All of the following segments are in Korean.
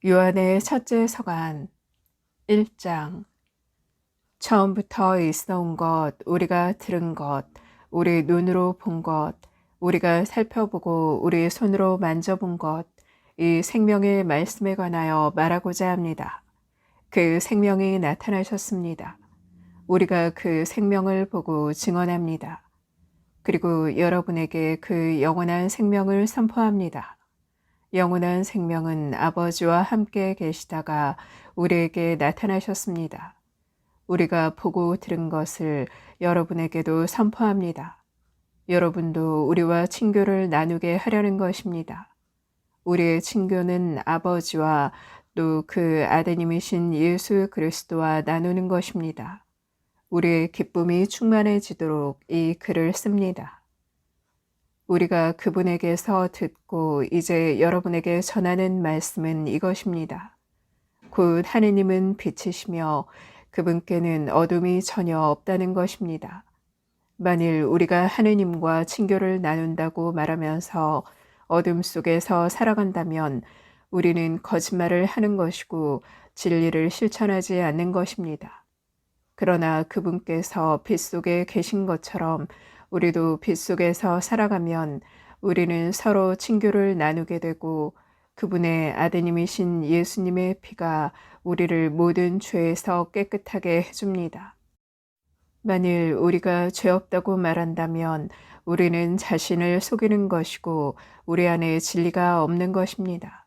요한의 첫째 서간 1장. 처음부터 있어온 것, 우리가 들은 것, 우리 눈으로 본 것, 우리가 살펴보고 우리 손으로 만져본 것, 이 생명의 말씀에 관하여 말하고자 합니다. 그 생명이 나타나셨습니다. 우리가 그 생명을 보고 증언합니다. 그리고 여러분에게 그 영원한 생명을 선포합니다. 영원한 생명은 아버지와 함께 계시다가 우리에게 나타나셨습니다. 우리가 보고 들은 것을 여러분에게도 선포합니다. 여러분도 우리와 친교를 나누게 하려는 것입니다. 우리의 친교는 아버지와 또 그 아드님이신 예수 그리스도와 나누는 것입니다. 우리의 기쁨이 충만해지도록 이 글을 씁니다. 우리가 그분에게서 듣고 이제 여러분에게 전하는 말씀은 이것입니다. 곧 하느님은 빛이시며 그분께는 어둠이 전혀 없다는 것입니다. 만일 우리가 하느님과 친교를 나눈다고 말하면서 어둠 속에서 살아간다면 우리는 거짓말을 하는 것이고 진리를 실천하지 않는 것입니다. 그러나 그분께서 빛 속에 계신 것처럼 우리도 빛 속에서 살아가면 우리는 서로 친교를 나누게 되고 그분의 아드님이신 예수님의 피가 우리를 모든 죄에서 깨끗하게 해줍니다. 만일 우리가 죄 없다고 말한다면 우리는 자신을 속이는 것이고 우리 안에 진리가 없는 것입니다.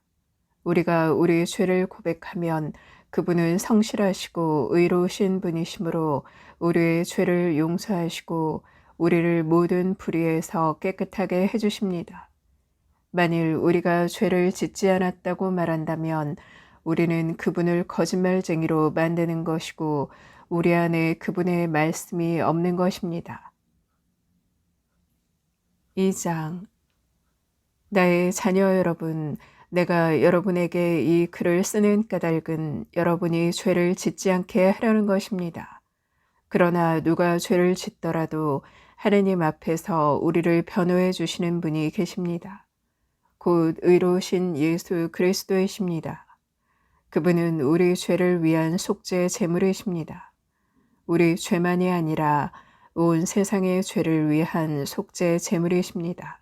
우리가 우리 죄를 고백하면 그분은 성실하시고 의로우신 분이시므로 우리의 죄를 용서하시고 우리를 모든 불의에서 깨끗하게 해주십니다. 만일 우리가 죄를 짓지 않았다고 말한다면 우리는 그분을 거짓말쟁이로 만드는 것이고 우리 안에 그분의 말씀이 없는 것입니다. 2장. 나의 자녀 여러분, 내가 여러분에게 이 글을 쓰는 까닭은 여러분이 죄를 짓지 않게 하려는 것입니다. 그러나 누가 죄를 짓더라도 하느님 앞에서 우리를 변호해 주시는 분이 계십니다. 곧 의로우신 예수 그리스도이십니다. 그분은 우리 죄를 위한 속죄 제물이십니다. 우리 죄만이 아니라 온 세상의 죄를 위한 속죄 제물이십니다.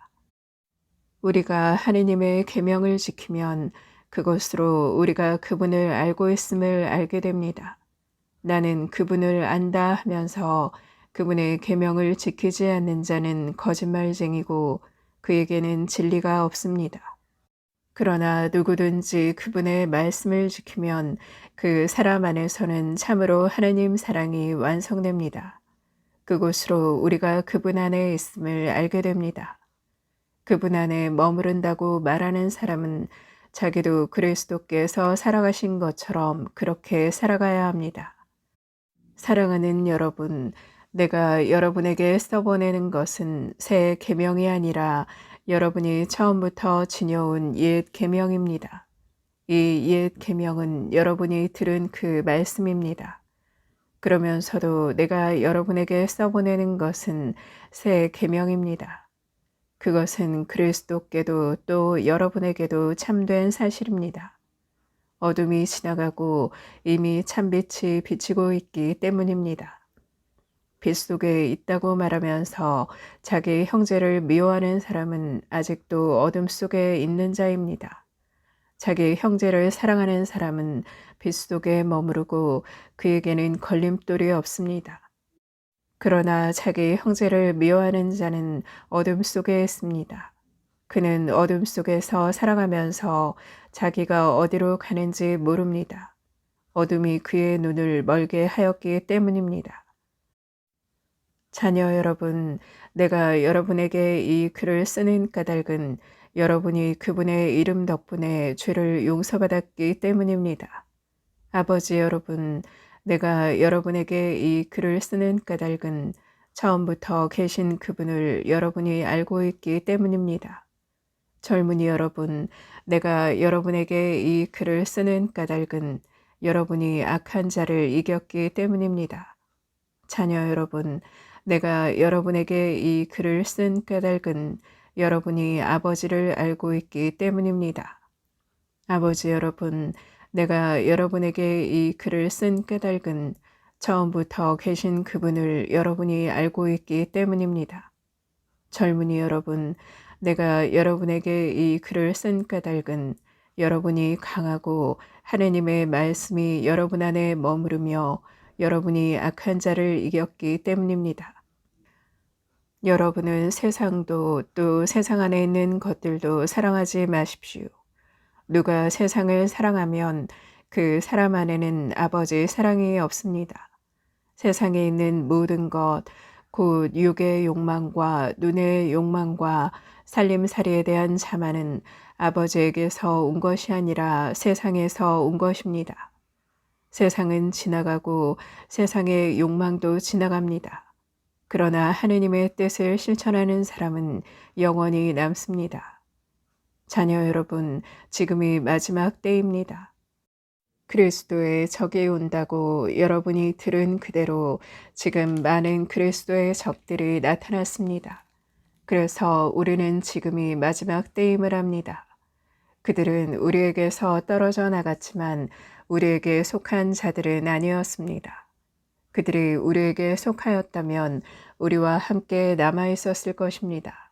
우리가 하느님의 계명을 지키면 그것으로 우리가 그분을 알고 있음을 알게 됩니다. 나는 그분을 안다 하면서 그분의 계명을 지키지 않는 자는 거짓말쟁이고 그에게는 진리가 없습니다. 그러나 누구든지 그분의 말씀을 지키면 그 사람 안에서는 참으로 하느님 사랑이 완성됩니다. 그곳으로 우리가 그분 안에 있음을 알게 됩니다. 그분 안에 머무른다고 말하는 사람은 자기도 그리스도께서 살아가신 것처럼 그렇게 살아가야 합니다. 사랑하는 여러분, 내가 여러분에게 써보내는 것은 새 계명이 아니라 여러분이 처음부터 지녀온 옛 계명입니다. 이 옛 계명은 여러분이 들은 그 말씀입니다. 그러면서도 내가 여러분에게 써보내는 것은 새 계명입니다. 그것은 그리스도께도 또 여러분에게도 참된 사실입니다. 어둠이 지나가고 이미 참빛이 비치고 있기 때문입니다. 빛 속에 있다고 말하면서 자기 형제를 미워하는 사람은 아직도 어둠 속에 있는 자입니다. 자기 형제를 사랑하는 사람은 빛 속에 머무르고 그에게는 걸림돌이 없습니다. 그러나 자기 형제를 미워하는 자는 어둠 속에 있습니다. 그는 어둠 속에서 살아가면서 자기가 어디로 가는지 모릅니다. 어둠이 그의 눈을 멀게 하였기 때문입니다. 자녀 여러분, 내가 여러분에게 이 글을 쓰는 까닭은 여러분이 그분의 이름 덕분에 죄를 용서받았기 때문입니다. 아버지 여러분, 내가 여러분에게 이 글을 쓰는 까닭은 처음부터 계신 그분을 여러분이 알고 있기 때문입니다. 젊은이 여러분, 내가 여러분에게 이 글을 쓰는 까닭은 여러분이 악한 자를 이겼기 때문입니다. 자녀 여러분, 내가 여러분에게 이 글을 쓴 까닭은 여러분이 아버지를 알고 있기 때문입니다. 아버지 여러분, 내가 여러분에게 이 글을 쓴 까닭은 처음부터 계신 그분을 여러분이 알고 있기 때문입니다. 젊은이 여러분, 내가 여러분에게 이 글을 쓴 까닭은 여러분이 강하고 하느님의 말씀이 여러분 안에 머무르며 여러분이 악한 자를 이겼기 때문입니다. 여러분은 세상도 또 세상 안에 있는 것들도 사랑하지 마십시오. 누가 세상을 사랑하면 그 사람 안에는 아버지 사랑이 없습니다. 세상에 있는 모든 것, 곧 육의 욕망과 눈의 욕망과 살림살이에 대한 자만은 아버지에게서 온 것이 아니라 세상에서 온 것입니다. 세상은 지나가고 세상의 욕망도 지나갑니다. 그러나 하느님의 뜻을 실천하는 사람은 영원히 남습니다. 자녀 여러분, 지금이 마지막 때입니다. 그리스도의 적이 온다고 여러분이 들은 그대로 지금 많은 그리스도의 적들이 나타났습니다. 그래서 우리는 지금이 마지막 때임을 합니다. 그들은 우리에게서 떨어져 나갔지만 우리에게 속한 자들은 아니었습니다. 그들이 우리에게 속하였다면 우리와 함께 남아 있었을 것입니다.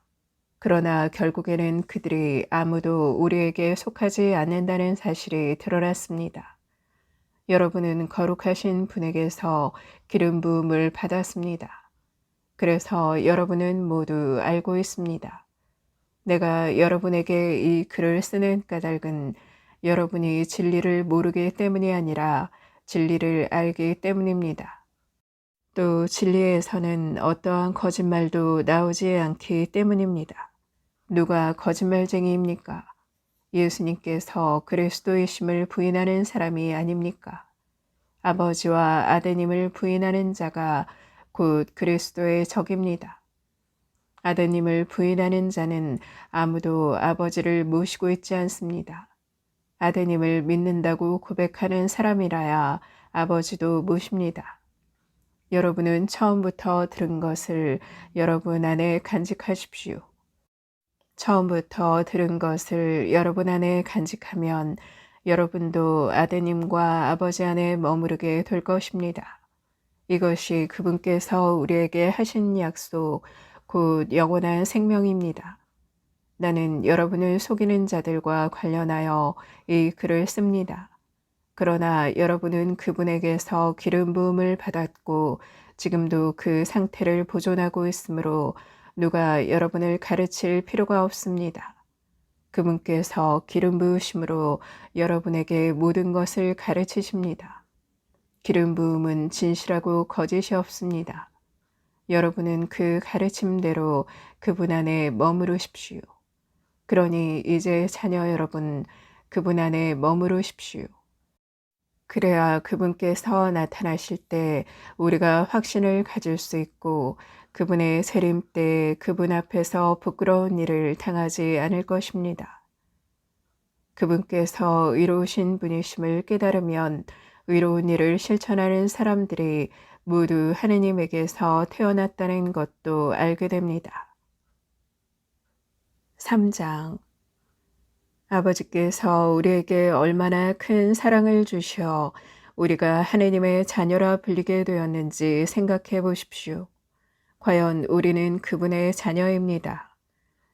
그러나 결국에는 그들이 아무도 우리에게 속하지 않는다는 사실이 드러났습니다. 여러분은 거룩하신 분에게서 기름 부음을 받았습니다. 그래서 여러분은 모두 알고 있습니다. 내가 여러분에게 이 글을 쓰는 까닭은 여러분이 진리를 모르기 때문이 아니라 진리를 알기 때문입니다. 또 진리에서는 어떠한 거짓말도 나오지 않기 때문입니다. 누가 거짓말쟁이입니까? 예수님께서 그리스도이심을 부인하는 사람이 아닙니까? 아버지와 아드님을 부인하는 자가 곧 그리스도의 적입니다. 아드님을 부인하는 자는 아무도 아버지를 모시고 있지 않습니다. 아드님을 믿는다고 고백하는 사람이라야 아버지도 모십니다. 여러분은 처음부터 들은 것을 여러분 안에 간직하십시오. 처음부터 들은 것을 여러분 안에 간직하면 여러분도 아드님과 아버지 안에 머무르게 될 것입니다. 이것이 그분께서 우리에게 하신 약속, 곧 영원한 생명입니다. 나는 여러분을 속이는 자들과 관련하여 이 글을 씁니다. 그러나 여러분은 그분에게서 기름 부음을 받았고 지금도 그 상태를 보존하고 있으므로 누가 여러분을 가르칠 필요가 없습니다. 그분께서 기름 부으심으로 여러분에게 모든 것을 가르치십니다. 기름 부음은 진실하고 거짓이 없습니다. 여러분은 그 가르침대로 그분 안에 머무르십시오. 그러니 이제 자녀 여러분, 그분 안에 머무르십시오. 그래야 그분께서 나타나실 때 우리가 확신을 가질 수 있고 그분의 세림 때 그분 앞에서 부끄러운 일을 당하지 않을 것입니다. 그분께서 의로우신 분이심을 깨달으면 의로운 일을 실천하는 사람들이 모두 하느님에게서 태어났다는 것도 알게 됩니다. 3장 아버지께서 우리에게 얼마나 큰 사랑을 주셔 우리가 하느님의 자녀라 불리게 되었는지 생각해 보십시오. 과연 우리는 그분의 자녀입니다.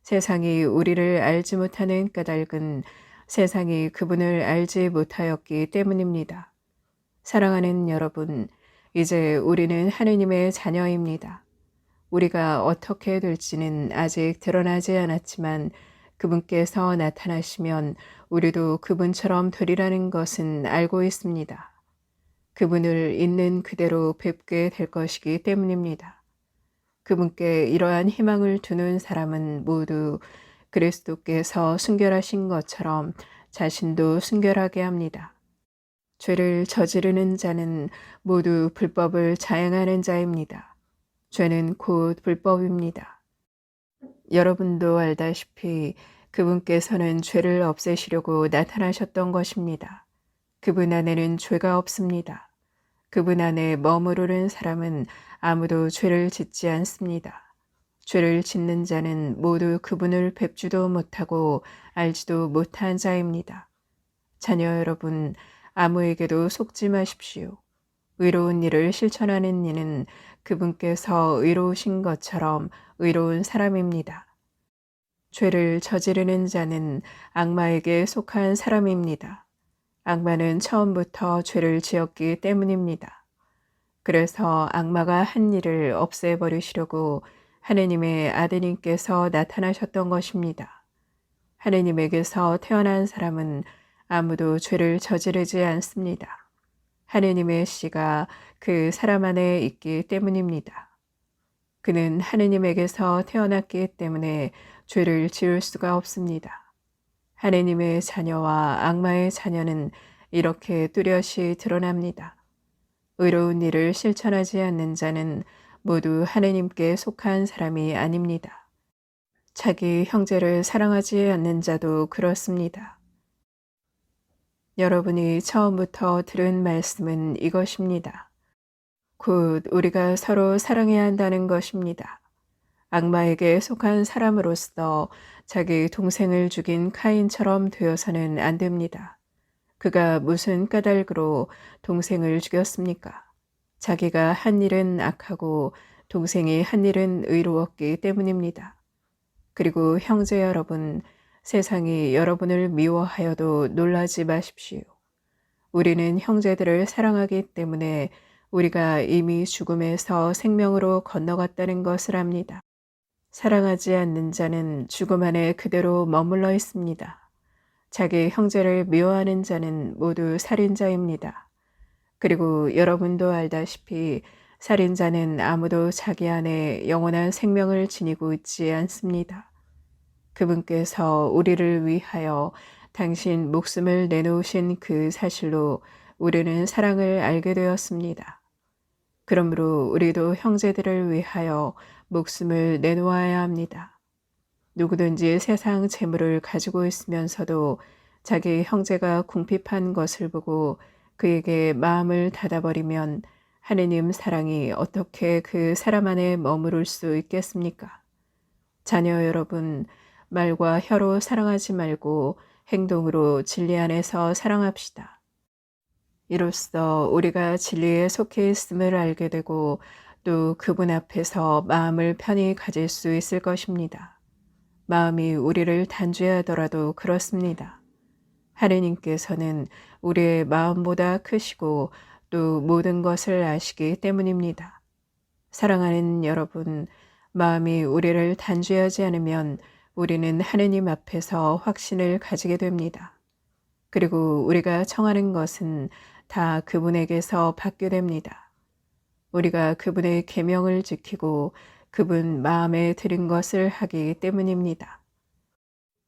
세상이 우리를 알지 못하는 까닭은 세상이 그분을 알지 못하였기 때문입니다. 사랑하는 여러분, 이제 우리는 하느님의 자녀입니다. 우리가 어떻게 될지는 아직 드러나지 않았지만 그분께서 나타나시면 우리도 그분처럼 되리라는 것은 알고 있습니다. 그분을 있는 그대로 뵙게 될 것이기 때문입니다. 그분께 이러한 희망을 두는 사람은 모두 그리스도께서 순결하신 것처럼 자신도 순결하게 합니다. 죄를 저지르는 자는 모두 불법을 자행하는 자입니다. 죄는 곧 불법입니다. 여러분도 알다시피 그분께서는 죄를 없애시려고 나타나셨던 것입니다. 그분 안에는 죄가 없습니다. 그분 안에 머무르는 사람은 아무도 죄를 짓지 않습니다. 죄를 짓는 자는 모두 그분을 뵙지도 못하고 알지도 못한 자입니다. 자녀 여러분, 아무에게도 속지 마십시오. 의로운 일을 실천하는 이는 그분께서 의로우신 것처럼 의로운 사람입니다. 죄를 저지르는 자는 악마에게 속한 사람입니다. 악마는 처음부터 죄를 지었기 때문입니다. 그래서 악마가 한 일을 없애버리시려고 하느님의 아드님께서 나타나셨던 것입니다. 하느님에게서 태어난 사람은 아무도 죄를 저지르지 않습니다. 하느님의 씨가 그 사람 안에 있기 때문입니다. 그는 하느님에게서 태어났기 때문에 죄를 지을 수가 없습니다. 하느님의 자녀와 악마의 자녀는 이렇게 뚜렷이 드러납니다. 의로운 일을 실천하지 않는 자는 모두 하느님께 속한 사람이 아닙니다. 자기 형제를 사랑하지 않는 자도 그렇습니다. 여러분이 처음부터 들은 말씀은 이것입니다. 곧 우리가 서로 사랑해야 한다는 것입니다. 악마에게 속한 사람으로서 자기 동생을 죽인 카인처럼 되어서는 안 됩니다. 그가 무슨 까닭으로 동생을 죽였습니까? 자기가 한 일은 악하고 동생이 한 일은 의로웠기 때문입니다. 그리고 형제 여러분, 세상이 여러분을 미워하여도 놀라지 마십시오. 우리는 형제들을 사랑하기 때문에 우리가 이미 죽음에서 생명으로 건너갔다는 것을 압니다. 사랑하지 않는 자는 죽음 안에 그대로 머물러 있습니다. 자기 형제를 미워하는 자는 모두 살인자입니다. 그리고 여러분도 알다시피 살인자는 아무도 자기 안에 영원한 생명을 지니고 있지 않습니다. 그분께서 우리를 위하여 당신 목숨을 내놓으신 그 사실로 우리는 사랑을 알게 되었습니다. 그러므로 우리도 형제들을 위하여 목숨을 내놓아야 합니다. 누구든지 세상 재물을 가지고 있으면서도 자기 형제가 궁핍한 것을 보고 그에게 마음을 닫아버리면 하느님 사랑이 어떻게 그 사람 안에 머무를 수 있겠습니까? 자녀 여러분, 말과 혀로 사랑하지 말고 행동으로 진리 안에서 사랑합시다. 이로써 우리가 진리에 속해 있음을 알게 되고 또 그분 앞에서 마음을 편히 가질 수 있을 것입니다. 마음이 우리를 단죄하더라도 그렇습니다. 하느님께서는 우리의 마음보다 크시고 또 모든 것을 아시기 때문입니다. 사랑하는 여러분, 마음이 우리를 단죄하지 않으면 우리는 하느님 앞에서 확신을 가지게 됩니다. 그리고 우리가 청하는 것은 다 그분에게서 받게 됩니다. 우리가 그분의 계명을 지키고 그분 마음에 드는 것을 하기 때문입니다.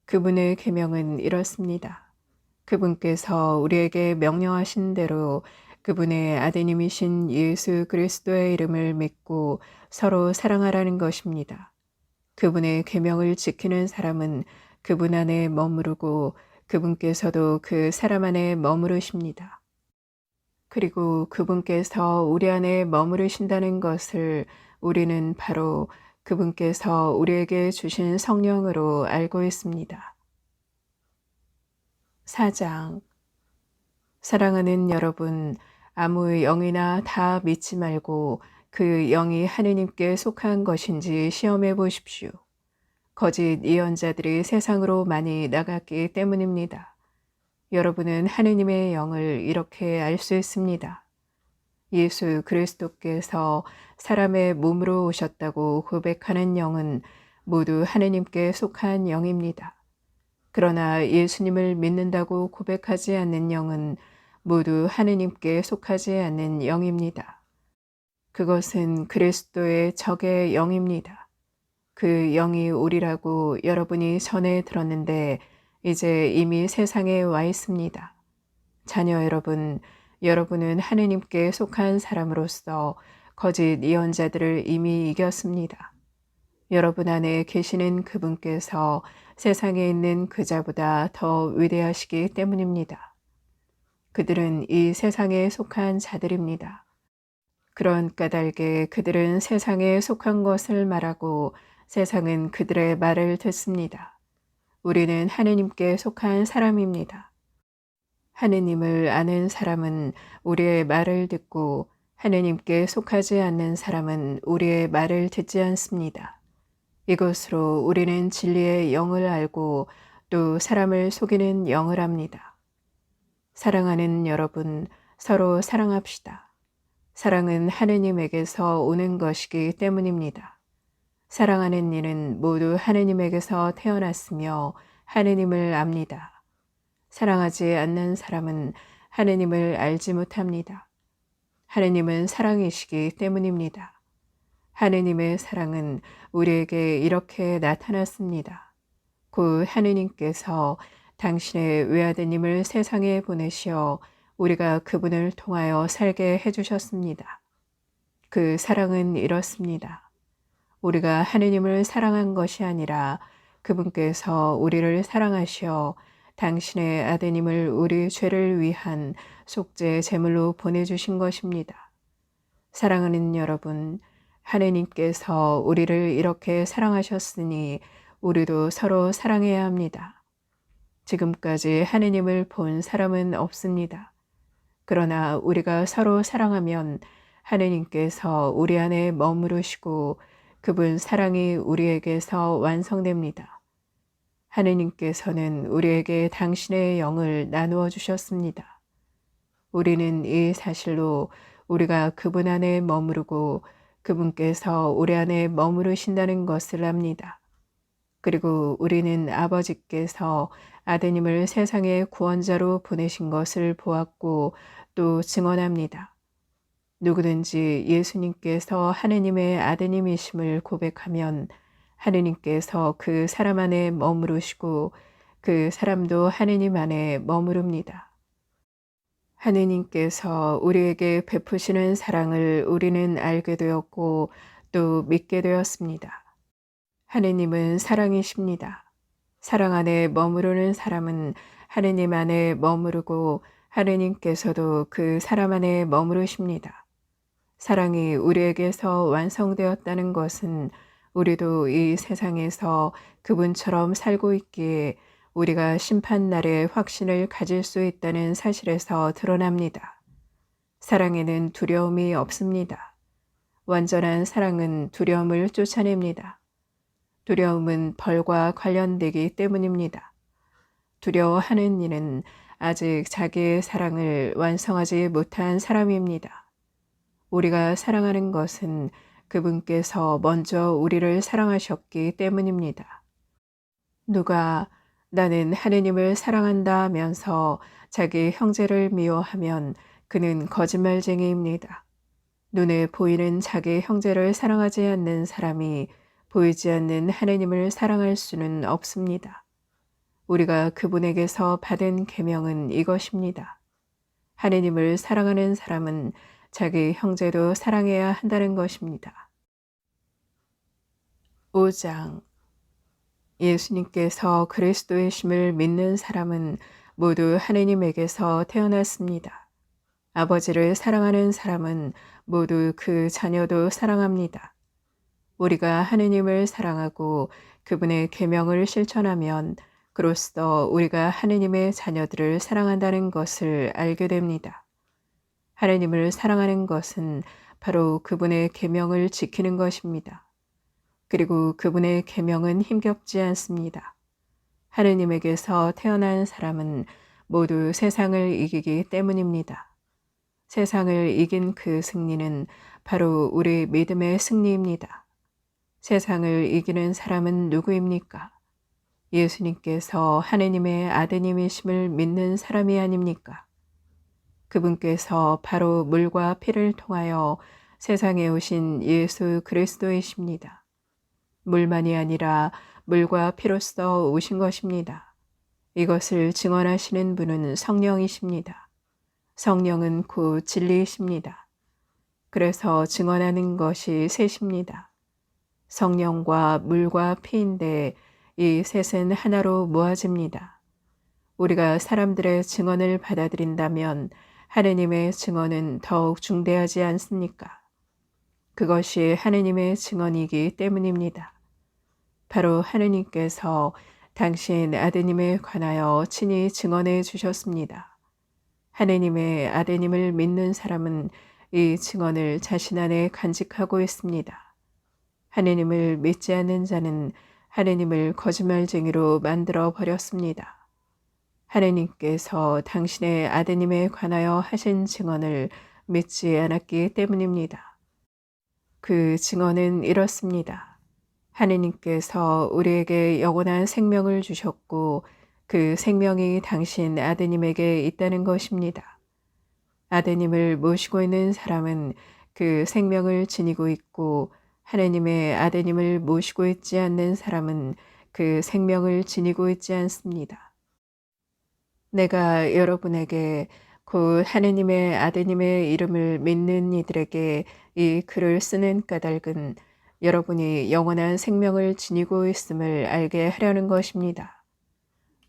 그분의 계명은 이렇습니다. 그분께서 우리에게 명령하신 대로 그분의 아드님이신 예수 그리스도의 이름을 믿고 서로 사랑하라는 것입니다. 그분의 계명을 지키는 사람은 그분 안에 머무르고 그분께서도 그 사람 안에 머무르십니다. 그리고 그분께서 우리 안에 머무르신다는 것을 우리는 바로 그분께서 우리에게 주신 성령으로 알고 있습니다. 4장. 사랑하는 여러분, 아무 영이나 다 믿지 말고 그 영이 하느님께 속한 것인지 시험해 보십시오. 거짓 예언자들이 세상으로 많이 나갔기 때문입니다. 여러분은 하느님의 영을 이렇게 알 수 있습니다. 예수 그리스도께서 사람의 몸으로 오셨다고 고백하는 영은 모두 하느님께 속한 영입니다. 그러나 예수님을 믿는다고 고백하지 않는 영은 모두 하느님께 속하지 않는 영입니다. 그것은 그리스도의 적의 영입니다. 그 영이 오리라고 여러분이 전에 들었는데 이제 이미 세상에 와 있습니다. 자녀 여러분, 여러분은 하느님께 속한 사람으로서 거짓 예언자들을 이미 이겼습니다. 여러분 안에 계시는 그분께서 세상에 있는 그자보다 더 위대하시기 때문입니다. 그들은 이 세상에 속한 자들입니다. 그런 까닭에 그들은 세상에 속한 것을 말하고 세상은 그들의 말을 듣습니다. 우리는 하느님께 속한 사람입니다. 하느님을 아는 사람은 우리의 말을 듣고 하느님께 속하지 않는 사람은 우리의 말을 듣지 않습니다. 이것으로 우리는 진리의 영을 알고 또 사람을 속이는 영을 압니다. 사랑하는 여러분, 서로 사랑합시다. 사랑은 하느님에게서 오는 것이기 때문입니다. 사랑하는 이는 모두 하느님에게서 태어났으며 하느님을 압니다. 사랑하지 않는 사람은 하느님을 알지 못합니다. 하느님은 사랑이시기 때문입니다. 하느님의 사랑은 우리에게 이렇게 나타났습니다. 곧 하느님께서 당신의 외아드님을 세상에 보내시어 우리가 그분을 통하여 살게 해주셨습니다. 그 사랑은 이렇습니다. 우리가 하느님을 사랑한 것이 아니라 그분께서 우리를 사랑하시어 당신의 아드님을 우리 죄를 위한 속죄 제물로 보내주신 것입니다. 사랑하는 여러분, 하느님께서 우리를 이렇게 사랑하셨으니 우리도 서로 사랑해야 합니다. 지금까지 하느님을 본 사람은 없습니다. 그러나 우리가 서로 사랑하면 하느님께서 우리 안에 머무르시고 그분 사랑이 우리에게서 완성됩니다. 하느님께서는 우리에게 당신의 영을 나누어 주셨습니다. 우리는 이 사실로 우리가 그분 안에 머무르고 그분께서 우리 안에 머무르신다는 것을 압니다. 그리고 우리는 아버지께서 아드님을 세상의 구원자로 보내신 것을 보았고 또 증언합니다. 누구든지 예수님께서 하느님의 아드님이심을 고백하면 하느님께서 그 사람 안에 머무르시고 그 사람도 하느님 안에 머무릅니다. 하느님께서 우리에게 베푸시는 사랑을 우리는 알게 되었고 또 믿게 되었습니다. 하느님은 사랑이십니다. 사랑 안에 머무르는 사람은 하느님 안에 머무르고 하느님께서도 그 사람 안에 머무르십니다. 사랑이 우리에게서 완성되었다는 것은 우리도 이 세상에서 그분처럼 살고 있기에 우리가 심판날에 확신을 가질 수 있다는 사실에서 드러납니다. 사랑에는 두려움이 없습니다. 완전한 사랑은 두려움을 쫓아냅니다. 두려움은 벌과 관련되기 때문입니다. 두려워하는 이는 아직 자기의 사랑을 완성하지 못한 사람입니다. 우리가 사랑하는 것은 그분께서 먼저 우리를 사랑하셨기 때문입니다. 누가 나는 하느님을 사랑한다 하면서 자기 형제를 미워하면 그는 거짓말쟁이입니다. 눈에 보이는 자기 형제를 사랑하지 않는 사람이 보이지 않는 하느님을 사랑할 수는 없습니다. 우리가 그분에게서 받은 계명은 이것입니다. 하느님을 사랑하는 사람은 자기 형제도 사랑해야 한다는 것입니다. 5장 예수님께서 그리스도의 심을 믿는 사람은 모두 하느님에게서 태어났습니다. 아버지를 사랑하는 사람은 모두 그 자녀도 사랑합니다. 우리가 하느님을 사랑하고 그분의 계명을 실천하면 그로써 우리가 하느님의 자녀들을 사랑한다는 것을 알게 됩니다. 하느님을 사랑하는 것은 바로 그분의 계명을 지키는 것입니다. 그리고 그분의 계명은 힘겹지 않습니다. 하느님에게서 태어난 사람은 모두 세상을 이기기 때문입니다. 세상을 이긴 그 승리는 바로 우리 믿음의 승리입니다. 세상을 이기는 사람은 누구입니까? 예수님께서 하느님의 아드님이심을 믿는 사람이 아닙니까? 그분께서 바로 물과 피를 통하여 세상에 오신 예수 그리스도이십니다. 물만이 아니라 물과 피로써 오신 것입니다. 이것을 증언하시는 분은 성령이십니다. 성령은 곧 진리이십니다. 그래서 증언하는 것이 셋입니다. 성령과 물과 피인데 이 셋은 하나로 모아집니다. 우리가 사람들의 증언을 받아들인다면 하느님의 증언은 더욱 중대하지 않습니까? 그것이 하느님의 증언이기 때문입니다. 바로 하느님께서 당신 아드님에 관하여 친히 증언해 주셨습니다. 하느님의 아드님을 믿는 사람은 이 증언을 자신 안에 간직하고 있습니다. 하느님을 믿지 않는 자는 하느님을 거짓말쟁이로 만들어 버렸습니다. 하느님께서 당신의 아드님에 관하여 하신 증언을 믿지 않았기 때문입니다. 그 증언은 이렇습니다. 하느님께서 우리에게 영원한 생명을 주셨고 그 생명이 당신 아드님에게 있다는 것입니다. 아드님을 모시고 있는 사람은 그 생명을 지니고 있고 하느님의 아드님을 모시고 있지 않는 사람은 그 생명을 지니고 있지 않습니다. 내가 여러분에게 곧 하느님의 아드님의 이름을 믿는 이들에게 이 글을 쓰는 까닭은 여러분이 영원한 생명을 지니고 있음을 알게 하려는 것입니다.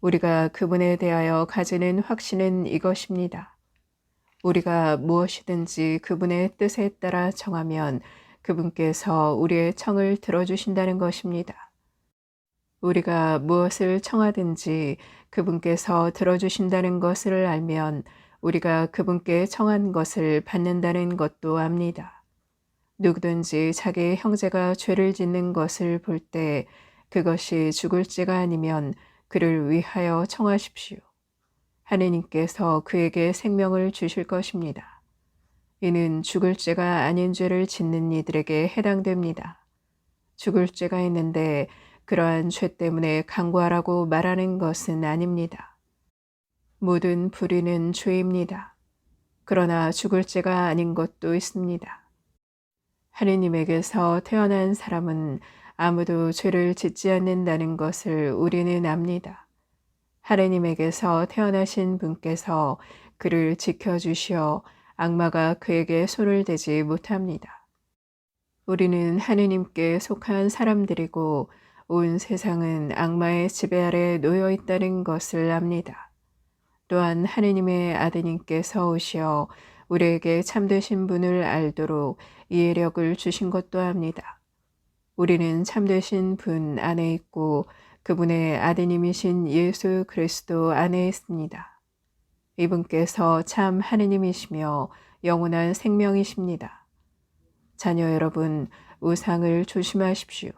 우리가 그분에 대하여 가지는 확신은 이것입니다. 우리가 무엇이든지 그분의 뜻에 따라 청하면 그분께서 우리의 청을 들어주신다는 것입니다. 우리가 무엇을 청하든지 그분께서 들어주신다는 것을 알면 우리가 그분께 청한 것을 받는다는 것도 압니다. 누구든지 자기의 형제가 죄를 짓는 것을 볼 때 그것이 죽을 죄가 아니면 그를 위하여 청하십시오. 하느님께서 그에게 생명을 주실 것입니다. 이는 죽을 죄가 아닌 죄를 짓는 이들에게 해당됩니다. 죽을 죄가 있는데 그러한 죄 때문에 강구하라고 말하는 것은 아닙니다. 모든 불의는 죄입니다. 그러나 죽을 죄가 아닌 것도 있습니다. 하느님에게서 태어난 사람은 아무도 죄를 짓지 않는다는 것을 우리는 압니다. 하느님에게서 태어나신 분께서 그를 지켜주시어 악마가 그에게 손을 대지 못합니다. 우리는 하느님께 속한 사람들이고 온 세상은 악마의 지배 아래 놓여 있다는 것을 압니다. 또한 하느님의 아드님께서 오시어 우리에게 참되신 분을 알도록 이해력을 주신 것도 압니다. 우리는 참되신 분 안에 있고 그분의 아드님이신 예수 그리스도 안에 있습니다. 이분께서 참 하느님이시며 영원한 생명이십니다. 자녀 여러분, 우상을 조심하십시오.